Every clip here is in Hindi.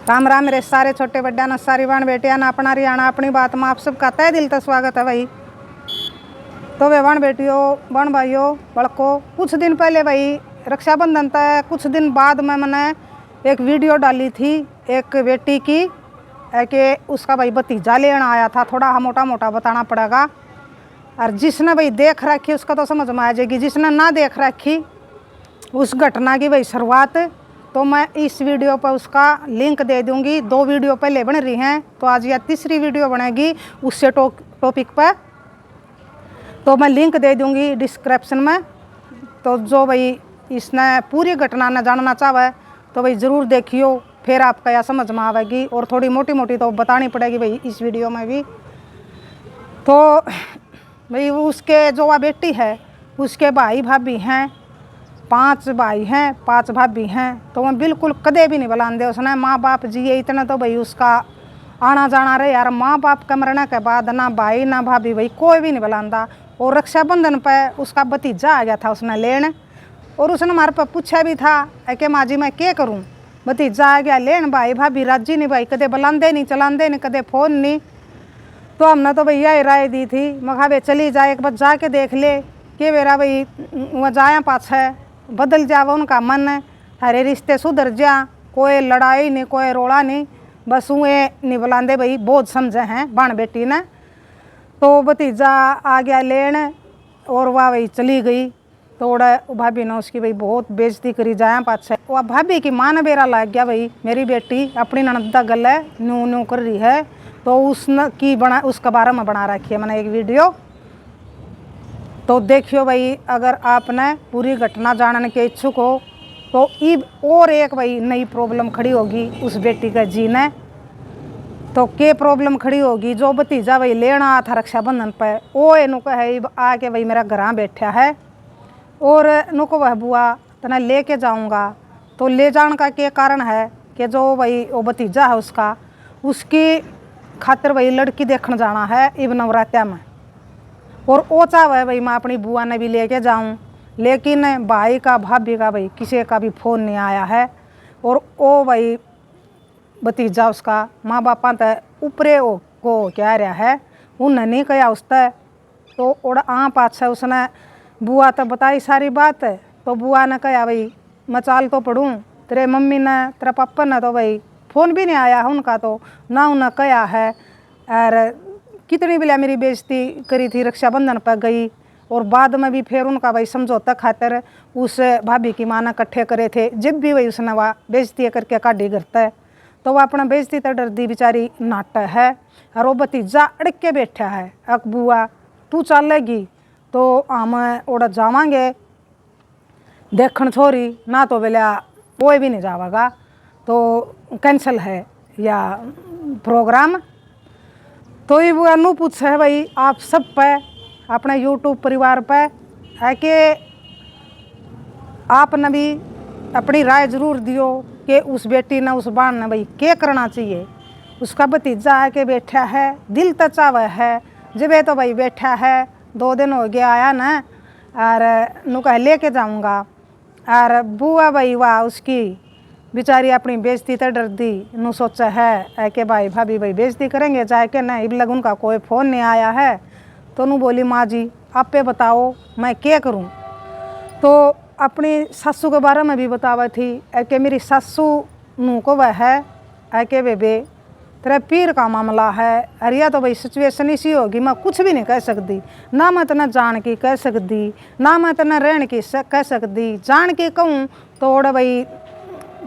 राम राम मेरे सारे छोटे बड्डा न सारी बहन बेटियां न अपना रियाणा अपनी बात में आप सबका तय दिल से स्वागत है भाई। तो वे बहन बेटियों बहन भाइयों बड़को कुछ दिन पहले भाई रक्षाबंधन तक कुछ दिन बाद में मैंने एक वीडियो डाली थी एक बेटी की कि उसका भाई भतीजा लेना आया था। थोड़ा मोटा मोटा बताना पड़ेगा और जिसने भाई देख रखी उसका तो समझ में आ जाएगी, जिसने ना देख रखी उस घटना की भाई शुरुआत तो मैं इस वीडियो पर उसका लिंक दे दूंगी। 2 वीडियो पहले बन रही हैं तो आज यह तीसरी वीडियो बनेगी उससे टॉपिक पर, तो मैं लिंक दे दूंगी डिस्क्रिप्शन में। तो जो भाई इसने पूरी घटना न जानना चाहे तो भाई ज़रूर देखियो, फिर आपका यह समझ में आएगी और थोड़ी मोटी मोटी तो बतानी पड़ेगी भाई इस वीडियो में भी। तो भाई उसके जो वह बेटी है उसके भाई भाभी हैं, 5 भाई हैं 5 भाभी हैं। तो वह बिल्कुल कदे भी नहीं बुलाते उसने। माँ बाप जिए इतना तो भाई उसका आना जाना रहे यार। माँ बाप के मरने के बाद ना भाई ना भाभी भाई कोई भी नहीं बुलाता। और रक्षाबंधन पे उसका भतीजा आ गया था उसने लेने, और उसने हमारे पर पूछा भी था कि माँ जी मैं क्या करूँ, भतीजा आ गया लेन, भाई भाभी राजी नहीं भाई, कदे बुलाते नहीं चलाते नहीं कदे फ़ोन नहीं। तो हमने तो भैया ही राय दी थी, मैं भाई चली जाए एक बार जाके देख ले कि मेरा भाई वह जाया पाछे बदल जावा उनका मन, हरे रिश्ते सुधर जा, कोई लड़ाई नहीं कोई रोड़ा नहीं, बस वे नहीं बुलाते भाई बहुत समझे हैं बाण बेटी ने। तो भतीजा आ गया लेन और वह भाई चली गई। तो भाभी ने उसकी भाई बहुत बेइज्जती करी जाया पाछे। वह भाभी की माँ ने बेरा लग गया भाई मेरी बेटी अपनी ननदा गले न्यू न्यू कर रही है। तो उसने की बना उसके बारे में बना रखी है मैंने एक वीडियो, तो देखियो भाई। अगर आपने पूरी घटना जानने के इच्छुक हो तो इब और एक भाई नई प्रॉब्लम खड़ी होगी उस बेटी का जी ने। तो क्या प्रॉब्लम खड़ी होगी, जो भतीजा भाई लेना आया था रक्षाबंधन पे वो इनू कहे आके भाई मेरा घर बैठा है और नुको वह बुआ तना लेके जाऊंगा। तो ले जाने का क्या कारण है कि जो भाई वो भतीजा है उसकी खातिर भाई लड़की देखने जाना है इब नवरात्या में, और वो चाहे भाई मैं अपनी बुआ ने भी लेके जाऊं, लेकिन भाई का भाभी का भाई किसी का भी फ़ोन नहीं आया है। और वो भाई भतीजा उसका माँ बापा तक ऊपरे को क्या रहा है उन्हें नहीं कहा उससे। तो और पाछे उसने बुआ तो बताई सारी बात। तो बुआ ने कहा भाई मैं चाल तो पढ़ूँ, तेरे मम्मी ने तेरे पापा ने तो भाई फ़ोन भी नहीं आया है उनका, तो ना उन्हें कहा है। और कितनी बिला मेरी बेइज्जती करी थी रक्षाबंधन पर गई, और बाद में भी फिर उनका भाई समझौता खातर उस भाभी की माँ ने इकट्ठे करे थे। जब भी वही उसने वह बेइज्जती करके काटी करता है तो वह अपना बेइज्जती तो डरदी बेचारी नाटा है। और वो भतीजा अड़क के बैठा है अक बुआ तू चलेगी तो हम ओड़ा जावांगे देखण छोरी, ना तो बेला कोई भी नहीं जाएगा, तो कैंसल है या प्रोग्राम। तो ये वो अनु पूछे है भाई आप सब पे अपने यूट्यूब परिवार पे है कि आपने भी अपनी राय ज़रूर दियो कि उस बेटी ने उस बाण ने भाई क्या करना चाहिए। उसका भतीजा आके बैठा है, दिल तो चावे है, जब तो भाई बैठा है 2 दिन हो गया आया ना, और नु कह लेके जाऊँगा। और बुआ भाई वाह उसकी बेचारी अपनी बेइज्जती तो डरदी नु सोचा है कि भाई भाभी भाई बेइज्जती करेंगे चाहे कि नहीं, इब लग उनका कोई फ़ोन नहीं आया है। तो नु बोली माँ जी आप पे बताओ मैं क्या करूँ। तो अपनी सासू के बारे में भी बतावा थी कि मेरी सासू नू को वह है कि बेबे तेरा पीर का मामला है, अरिया तो भाई सिचुएशन इसी होगी, मैं कुछ भी नहीं कह सकती, ना मैं तना जान की कह सकती ना मैं तना रहन की कह सकती। जान के कहूँ तो ओड़ा भाई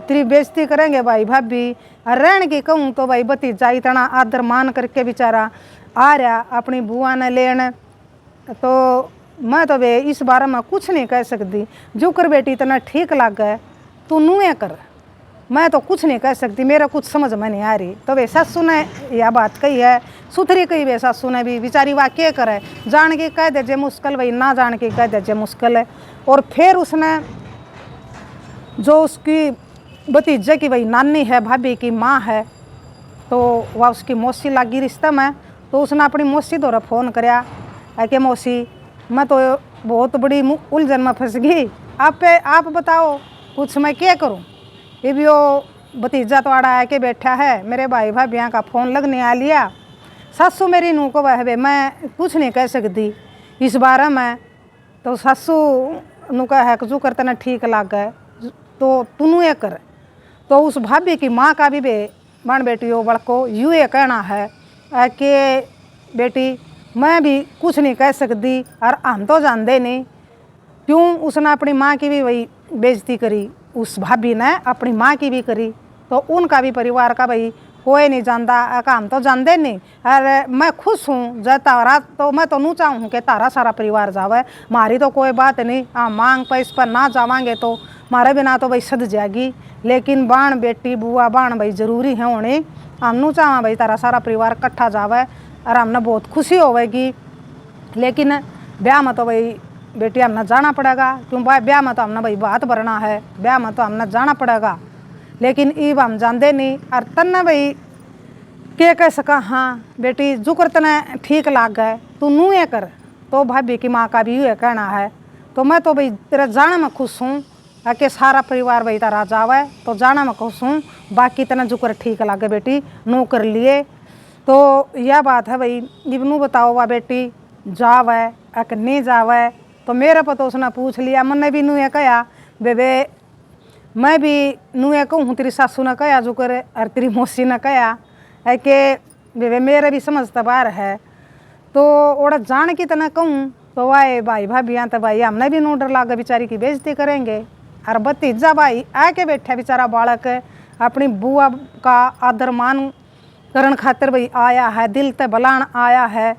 तेरी बेइज्जती करेंगे भाई भाभी, और रहन की कहूँ तो भाई भतीजा इतना आदर मान करके बेचारा आ रहा अपनी बुआ ने लेने। तो मैं तो वे इस बारे में कुछ नहीं कह सकती, जो कर बेटी इतना ठीक लगे तू नुए कर, मैं तो कुछ नहीं कह सकती, मेरा कुछ समझ में नहीं आ रही। तो वे सासू ने यह बात कही है, सुथरी कही वे सासू ने भी, बेचारी वाह क्या करे, जान के कह दे जे मुश्किल भाई ना जान के कह दे जे मुश्किल है। और फिर उसने जो उसकी भतीजे की भाई नानी है भाभी की माँ है, तो वह उसकी मौसी लगी रिश्ते में। तो उसने अपनी मौसी द्वारा फ़ोन कराया कि मौसी मैं तो बहुत बड़ी उलझन में फंस गई, आप बताओ कुछ मैं क्या करूं। ये भी वो भतीजा तो आड़ा आके बैठा है, मेरे भाई भाभियाँ का फ़ोन लगने आ लिया। सासू मेरी नू को वह मैं कुछ नहीं कह सकती इस बारे में। तो सासू नू कह जो कर तना ठीक लग है तो तू ये कर। तो उस भाभी की माँ का भी बन बेटियों बड़को यूँ ये कहना है कि बेटी मैं भी कुछ नहीं कह सकती और हम तो जानते नहीं क्यों। उसने अपनी माँ की भी वही बेइज्जती करी, उस भाभी ने अपनी माँ की भी करी। तो उनका भी परिवार का भाई कोई नहीं जानता, हम तो जानते नहीं। और मैं खुश हूँ जब तारा, तो मैं तो नहीं चाहूँ कि तारा सारा परिवार जावे, मारी तो कोई बात नहीं। हाँ मांग पर इस पर ना जावांगे तो मारे बिना तो भाई सद जाएगी। लेकिन बाण बेटी बुआ बाण भाई जरूरी है उन्हें। हम नहीं चाहें भाई तारा सारा परिवार इकट्ठा जावे और हमने बहुत खुशी होवेगी। लेकिन ब्याह में तो भाई बेटी हमने जाना पड़ेगा, क्यों भाई ब्याह में तो हमने भाई बात भरना है, ब्याह में तो हमने जाना पड़ेगा। लेकिन ईब हम जानते नहीं। और तन्ने भाई के कह सका हाँ बेटी जो कर तने ठीक लाग गए तू नू ये कर। तो भाभी की माँ का भी ये कहना है। तो मैं तो भाई तेरे जाने में खुश हूँ कि सारा परिवार भाई तारा जावे, तो जाने में खुश हूँ। बाकी तने जो कर ठीक लागे बेटी नू कर लिए। तो यह बात है भाई। इब नू बताओ वह बेटी जावे कि नहीं जावे। तो मेरे पर तो उसने पूछ लिया, मैंने भी नू ये कहा बेबे मैं भी नू ये कहूँ तेरी सासू ने कहा जो कर और तेरी मौसी ने कहा है कि बेबे मेरे भी समझता बार है। तो ओड़ा जान की तना कहूँ तो वाए भाई भाभियाँ तो भाई हमने भी नू डर लागे बेचारी की बेइज्जती करेंगे। और भतीजा भाई आके बैठा बेचारा बालक अपनी बुआ का आदर मान करण खातिर भाई आया है, दिल ते बलान आया है।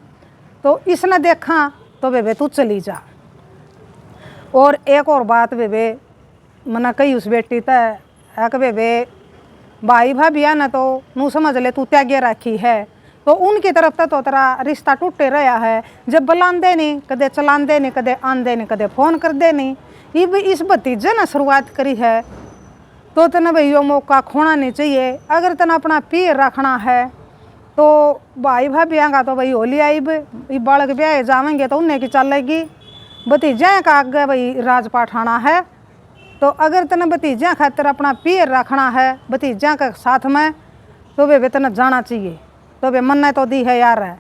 तो इसने देखा तो बेबे तू चली जा। और एक और बात बेबे मना कही उस बेटी तय कि बेबे भाई भाभिया ने तो नू समझ ले तू त्यागे रखी है, तो उनकी तरफ तो तेरा रिश्ता टूटे रहा है। जब बुलाते नहीं कदे चलाते नहीं कदे आंदे नहीं कदे फ़ोन कर दे नहीं। ये इस भतीजे ने शुरुआत करी है तो तेने भाई यो मौका खोना नहीं चाहिए। अगर तेना अपना पीर रखना है तो भाई भाभिया का तो भाई होली आई बालक ब्याह जावेंगे तो उन्हें की चलेगी। भतीजा का आगे भाई राजपाट आना है। तो अगर तेने भतीजा खातिर अपना पीर रखना है भतीजा के साथ में तो वे तेने जाना चाहिए। तो वे मन्ने तो दी है यार है।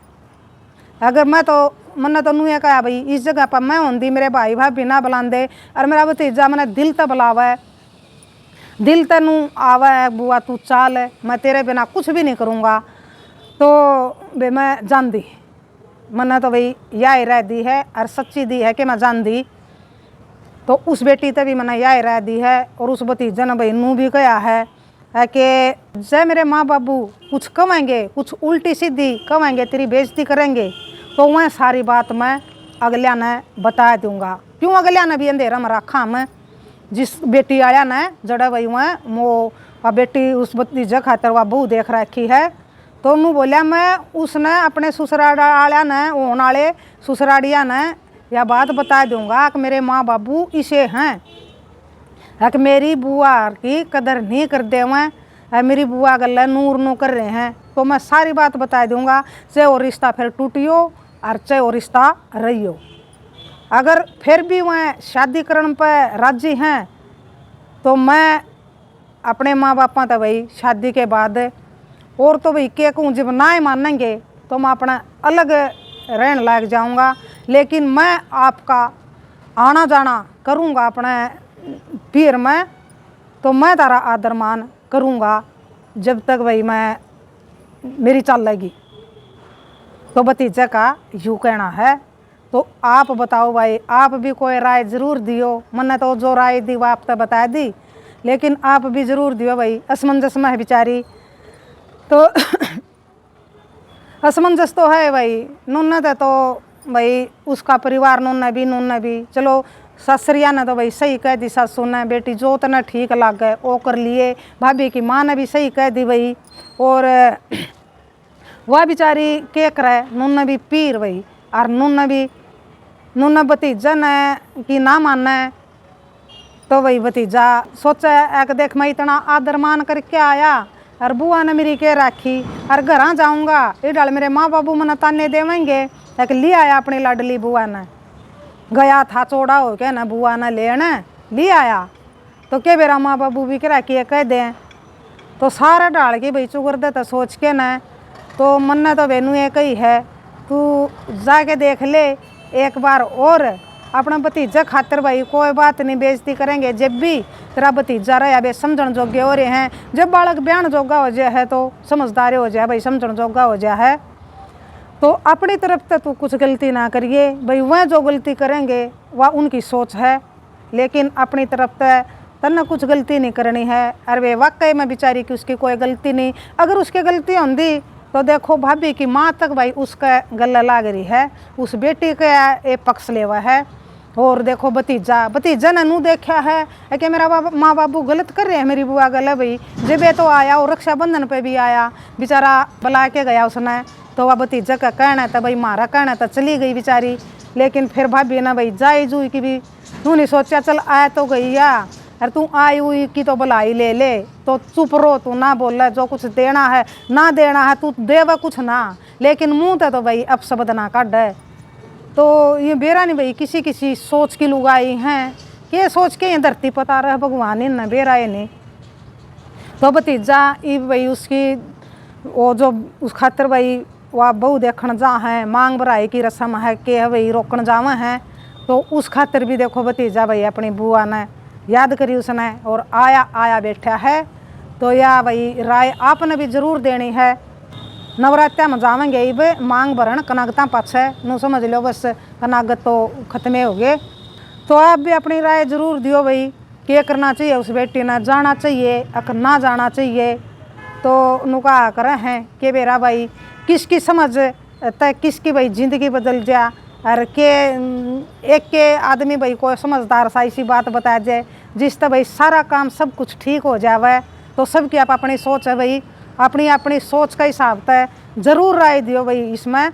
अगर मैं तो मन्ने तो नूए कहा भाई इस जगह पर मैं होंगी मेरे भाई भाभी ना बुलांदे और मेरा भतीजा मैंने दिल तो बुलावा, दिल तेनू आवा है बुआ तू चाल है, मैं तेरे बिना कुछ भी नहीं करूँगा। तो वे मैं जान दी, मन्ने तो भाई यही रह दी है और सच्ची दी है कि मैं जान दी। तो उस बेटी ते भी मैंने यही रह दी है। और उस भतीजे ने भाई नू भी कहा है कि जय मेरे माँ बाबू कुछ कहेंगे कुछ उल्टी सीधी कहेंगे तेरी बेइज्जती करेंगे तो वह सारी बात मैं अगलिया ने बता दूंगा। क्यों अगलिया ने भी अंधेरा में रखा मैं जिस बेटी आया ने जड़ा भाई वह वो बेटी उस भतीजे खातर वह बहू देख रखी है। तो उन्होंने बोलिया मैं उसने अपने ससुरालिया ने होने वाले ससुराड़िया ने यह बात बता दूंगा कि मेरे माँ बाबू इसे हैं कि मेरी बुआ की कदर नहीं कर दे हुए, मेरी बुआ गल्ला नूर नू कर रहे हैं। तो मैं सारी बात बता दूंगा, चाहे वो रिश्ता फिर टूटियो और चाहे वो रिश्ता रहियो। अगर फिर भी वह शादी करने पर राजी हैं तो मैं अपने माँ बापा तो भाई शादी के बाद और तो भाई के कहूँ जब ना ही मानेंगे तो मैं अपना अलग रहने लग जाऊँगा। लेकिन मैं आपका आना जाना करूँगा अपने पीर में, तो मैं तारा आदर मान करूँगा जब तक भाई मैं मेरी चल लगी। तो भतीजे का यूँ कहना है। तो आप बताओ भाई, आप भी कोई राय ज़रूर दियो। मैंने तो जो राय दी वो आप तो बता दी, लेकिन आप भी ज़रूर दियो भाई। असमंजस में है बेचारी तो असमंजस तो है भाई। नूने तो भाई उसका परिवार नूने भी चलो ससुरिया ने तो भाई सही कह दी सासू ने बेटी जो तने ठीक लग गए वो कर लिए। भाभी की माँ ने भी सही कह दी भाई। और वह बेचारी के करे नूने भी पीर भाई और नूने भतीजा ने की ना माने। तो भाई भतीजा सोचा एक देख मैं इतना आदर मान करके आया और बुआ ने मेरी के राखी और घर जाऊँगा ये डाल मेरे माँ बाबू मना ताने देवेंगे। एक ले आया अपनी लाडली बुआ ने, गया था चौड़ा हो के ना बुआ ने लेने ले आया। तो क्या मेरा माँ बाबू भी करा कि कह दें तो सारा डाल के भाई चुगर देता सोच के न। तो मन ने तो वेनू एक ही है, तू जाके देख ले एक बार और अपना भतीजा खातर भाई कोई बात नहीं, बेइज्जती करेंगे। जब भी तेरा भतीजा रहा बे समझण जोगे हो रहे हैं, जब बालक बयान जोगा हो जाए है तो समझदार हो जाए भाई, समझण जोगा हो जाए है, तो अपनी तरफ से तू कुछ गलती ना करिए भाई। वह जो गलती करेंगे वह उनकी सोच है, लेकिन अपनी तरफ से तन्ने कुछ गलती नहीं करनी है। अरे वे वाकई में बेचारी की उसकी कोई गलती नहीं, अगर उसकी गलती होंगी तो देखो भाभी की माँ तक भाई उसका गला लाग रही है, उस बेटी का एक पक्ष लेवा है। और देखो भतीजा ने नू देखा है कि मेरा माँ बाबू गलत कर रहे हैं, मेरी बुआ गलत भाई। जब ये तो आया और रक्षाबंधन पे भी आया, बेचारा बुला के गया उसने, तो वह भतीजा का कहना था भाई, मारा कहना था, चली गई बेचारी। लेकिन फिर भाभी ना भाई जाई जुई की भी तू नहीं सोचा, चल आया तो गई या, अरे तू आई हुई की तो बुलाई ले ले, तो चुप रो, तू ना बोल, जो कुछ देना है ना देना है तू देवा कुछ ना, लेकिन मुँह तो भाई अब शब्द ना काट है। तो ये बेरा नहीं भाई किसी किसी सोच की लुगाई हैं, ये सोच के ये धरती पता रहा भगवान इन बेरा ये नहीं। तो भतीजा ये भाई उसकी वो जो उस खातर भाई वह बहू देखने जा है, मांग भराई की रस्म है कि भाई रोकन जावा है, तो उस खातर भी देखो भतीजा भाई अपनी बुआ ने याद करी उसने और आया बैठा है। तो या भाई राय आपने भी जरूर देनी है। नवरात्रा में जावेंगे इब मांग भरण कनागता पाछे नू समझ लो, बस कनागत तो खत्म हो गए। तो आप भी अपनी राय जरूर दियो भाई, क्या करना चाहिए उस बेटी ने, जाना चाहिए अगर ना जाना चाहिए। तो नुका करें हैं कि बेरा भाई किसकी समझ तय किसकी भाई ज़िंदगी बदल जा, और के एक के आदमी भाई कोई समझदार सा इसी बात बता जाए जिस तरह भाई सारा काम सब कुछ ठीक हो जावे। तो सबकी आप अपनी सोच है भाई, अपनी अपनी सोच का हिसाब तय जरूर राय दियो भाई इसमें।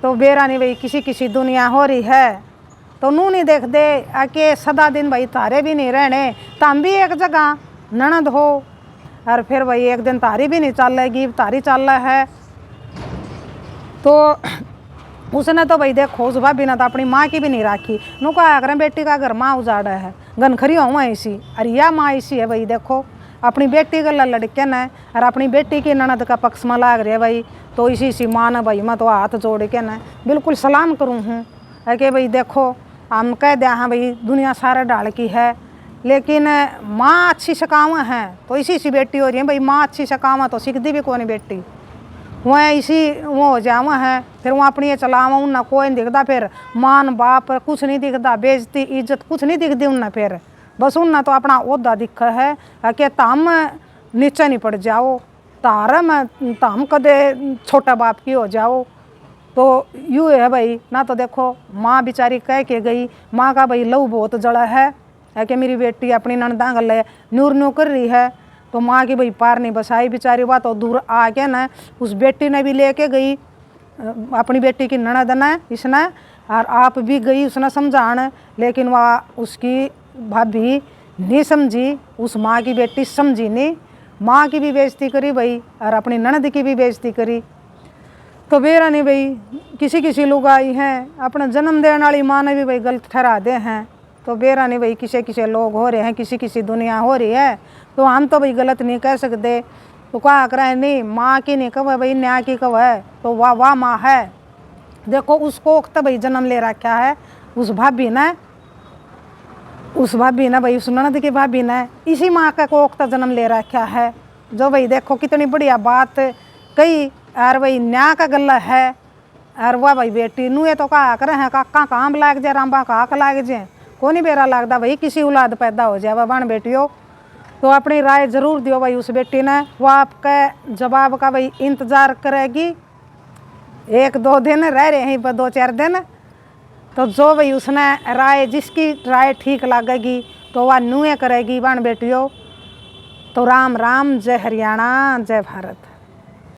तो बेरा नहीं भाई किसी किसी दुनिया हो रही है, तो नू नहीं देख दे आके सदा दिन भाई तारे भी नहीं रहने, तम भी एक जगह ननद हो, और फिर भाई एक दिन तारी भी नहीं चलेगी, तारी चल रहा है। तो उसने तो भाई देखो उस भाभी ने तो अपनी माँ की भी नहीं राखी, नू कहा करें बेटी का घर माँ उजाड़ा है, गनखरी हो ऐसी, अरे या माँ ऐसी है भाई। देखो अपनी बेटी का लड़के न और अपनी बेटी की ननद का पक्ष में लाग रहे भाई, तो इसी माँ ने भाई मैं तो हाथ जोड़ के न बिल्कुल सलाम करूँ हूँ कि भाई देखो हम कह दिया हाँ भाई दुनिया सारा डाल की है, लेकिन माँ अच्छी सकावा है तो इसी बेटी हो रही है भाई। माँ अच्छी सकावा तो सीखती भी कौन बेटी, वह इसी वो हो जावा है, फिर वहाँ अपनी ये चलावा उनना कोई नहीं दिखता, फिर मान बाप कुछ नहीं दिखता, बेइज्जती इज्जत कुछ नहीं दिखती उनना, फिर बस उनना तो अपना ओहदा दिखा है कि ताम नीचे नहीं पड़ जाओ, ताम कदे छोटा बाप की हो जाओ। तो यूँ है भाई ना। तो देखो माँ बेचारी कह के गई, माँ का भाई लहू बहुत जड़ा है कि मेरी बेटी अपनी ननदा गल नूर न्यू कर रही है, तो माँ की भाई पार नहीं बसाई बेचारी। बात तो दूर आके ना उस बेटी ने भी लेके गई अपनी बेटी की ननद ने इसने, और आप भी गई उसने समझाने, लेकिन वह उसकी भाभी नहीं समझी, उस माँ की बेटी समझी नहीं, माँ की भी बेइज्जती करी भाई और अपनी ननद की भी बेइज्जती करी। तो बेरा नहीं भाई किसी किसी लोग आई हैं अपना जन्म देने वाली माँ ने भी भाई गलत ठहरा दे हैं। तो बेरा नहीं भाई किसी किसी लोग हो रहे हैं, किसी किसी दुनिया हो रही है, तो हम तो भाई गलत नहीं कह सकते। तो क्या करें, नहीं माँ की नहीं कव है भाई, न्याय की कव है, तो वाह माँ है। देखो उसको तो भाई जन्म ले रखा है उस भाभी ने, भाई उस ननद की भाभी ने इसी माँ का कोख तो जन्म ले रखा है। जो भाई देखो कितनी बढ़िया बात कही, और भाई न्याय का गला है। और वह भाई बेटी नू ये तो कहा करें हैं काका काम लाग जाए, रामबा काक लाग जाए, को नहीं बेरा लगता भाई किसी औलाद पैदा हो जाए वह बन बेटियों। तो अपनी राय जरूर दियो भाई उस बेटी ने, वह आपके जवाब का भाई इंतज़ार करेगी। 1-2 दिन रह रहे हैं 2-4 दिन, तो जो भाई उसने राय जिसकी राय ठीक लगेगी तो वह नुए करेगी बन बेटियों। तो राम राम, जय हरियाणा, जय भारत।